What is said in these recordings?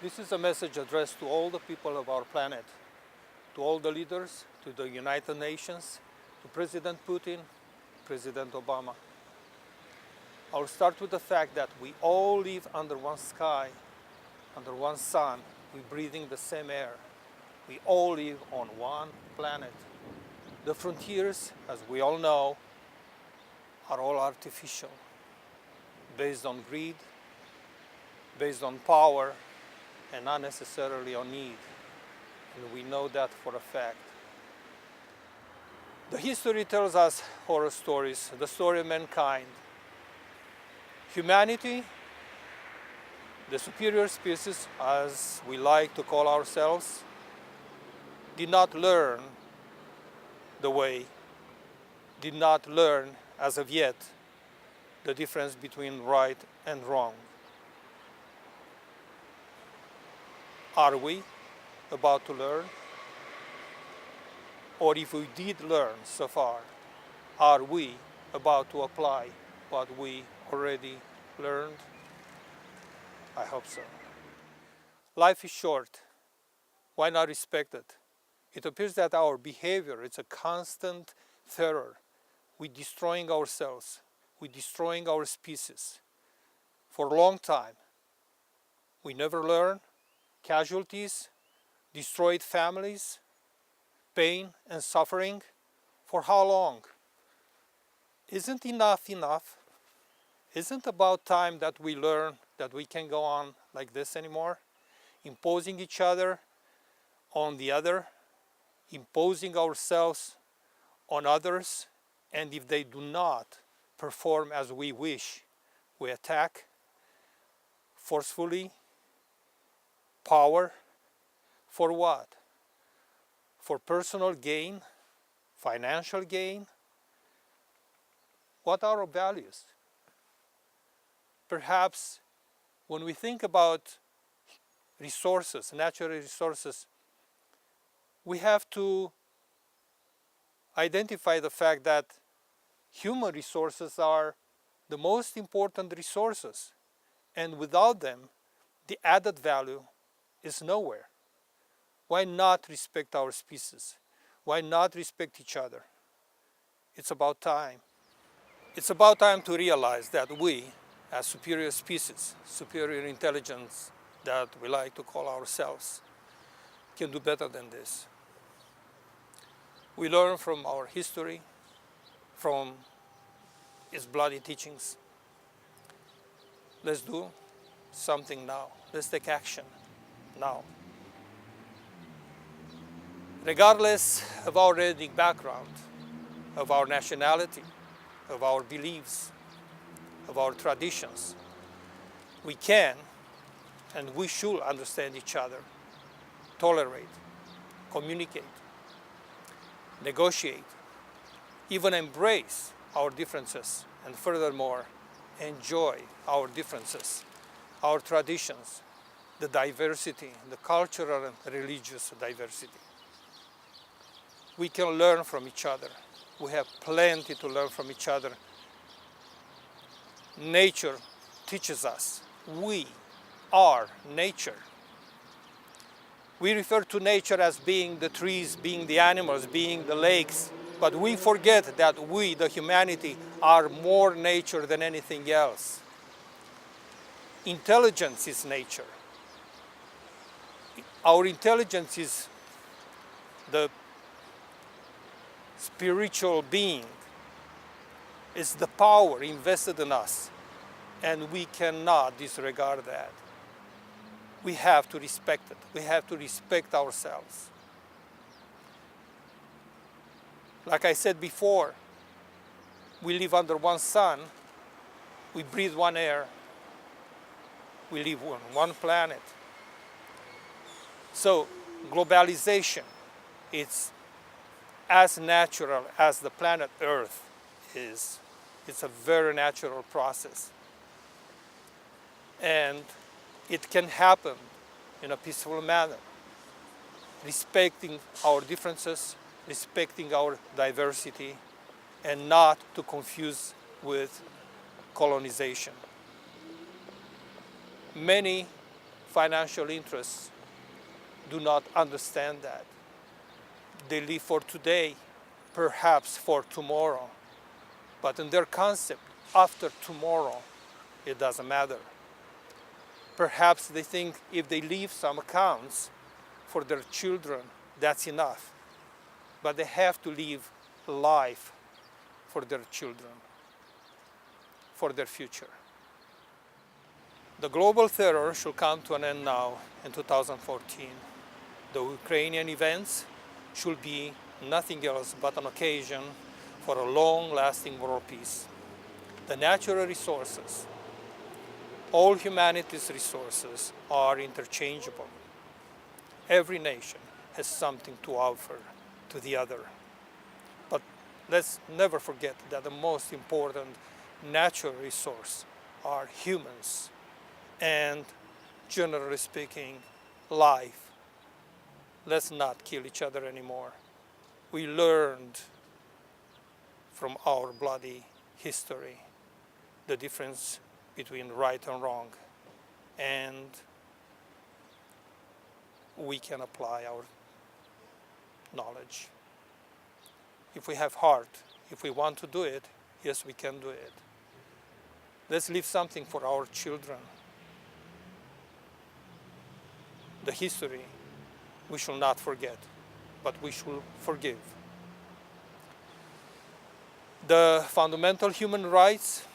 This is a message addressed to all the people of our planet, to all the leaders, to the United Nations, to President Putin, President Obama. I'll start with the fact that we all live under one sky, under one sun. We're breathing the same air. We all live on one planet. The frontiers, as we all know, are all artificial, based on greed, based on power, and not necessarily on need. And we know that for a fact. The history tells us horror stories, the story of mankind. Humanity, the superior species, as we like to call ourselves, did not learn the way, did not learn as of yet the difference between right and wrong. Are we about to learn? Or if we did learn so far, are we about to apply what we already learned? I hope so. Life is short. Why not respect it? It appears that our behavior is a constant terror. We're destroying ourselves. We're destroying our species. For a long time, we never learn. Casualties, destroyed families, pain and suffering. For how long? Isn't enough enough? Isn't about time that we learn that we can't go on like this anymore? Imposing each other on the other, imposing ourselves on others, and if they do not perform as we wish, we attack forcefully. Power, for what? For personal gain, financial gain? What are our values? Perhaps when we think about resources, natural resources, we have to identify the fact that human resources are the most important resources, and without them, the added value is nowhere. Why not respect our species? Why not respect each other? It's about time. It's about time to realize that we, as superior species, superior intelligence that we like to call ourselves, can do better than this. We learn from our history, from its bloody teachings. Let's do something now. Let's take action now. Regardless of our ethnic background, of our nationality, of our beliefs, of our traditions, we can and we should understand each other, tolerate, communicate, negotiate, even embrace our differences, and furthermore, enjoy our differences, our traditions, the diversity, the cultural and religious diversity. We can learn from each other. We have plenty to learn from each other. Nature teaches us. We are nature. We refer to nature as being the trees, being the animals, being the lakes, but we forget that we, the humanity, are more nature than anything else. Intelligence is nature. Our intelligence is the spiritual being. It's the power invested in us, and we cannot disregard that. We have to respect it. We have to respect ourselves. Like I said before, we live under one sun, we breathe one air, we live on one planet. So globalization, it's as natural as the planet Earth is. It's a very natural process. And it can happen in a peaceful manner, respecting our differences, respecting our diversity, and not to confuse with colonization. Many financial interests do not understand that. They live for today, perhaps for tomorrow. But in their concept, after tomorrow, it doesn't matter. Perhaps they think if they leave some accounts for their children, that's enough. But they have to leave life for their children, for their future. The global terror should come to an end now in 2014. The Ukrainian events should be nothing else but an occasion for a long-lasting world peace. The natural resources, all humanity's resources, are interchangeable. Every nation has something to offer to the other. But let's never forget that the most important natural resource are humans and, generally speaking, life. Let's not kill each other anymore. We learned from our bloody history the difference between right and wrong, and we can apply our knowledge. If we have heart, if we want to do it, yes, we can do it. Let's leave something for our children. The history we shall not forget, but we should forgive. The fundamental human rights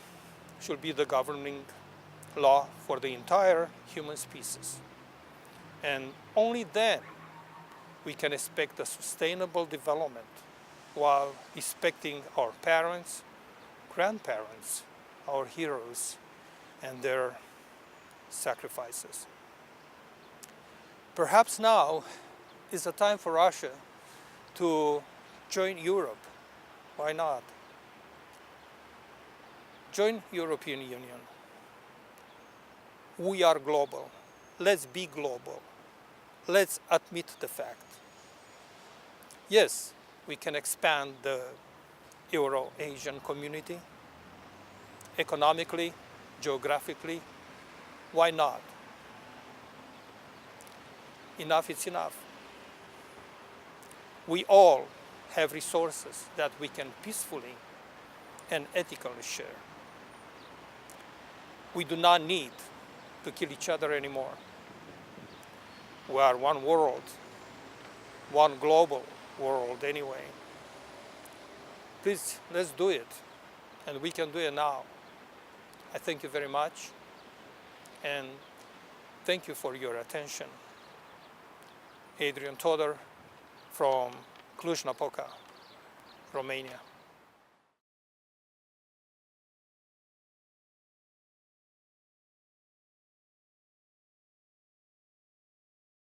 should be the governing law for the entire human species. And only then we can expect a sustainable development while respecting our parents, grandparents, our heroes, and their sacrifices. Perhaps now is the time for Russia to join Europe. Why not? Join European Union. We are global. Let's be global. Let's admit the fact. Yes, we can expand the Euro-Asian community economically, geographically. Why not? Enough is enough. We all have resources that we can peacefully and ethically share. We do not need to kill each other anymore. We are one world, one global world anyway. Please, let's do it. And we can do it now. I thank you very much. And thank you for your attention. Adrian TOADER from Cluj-Napoca, Romania.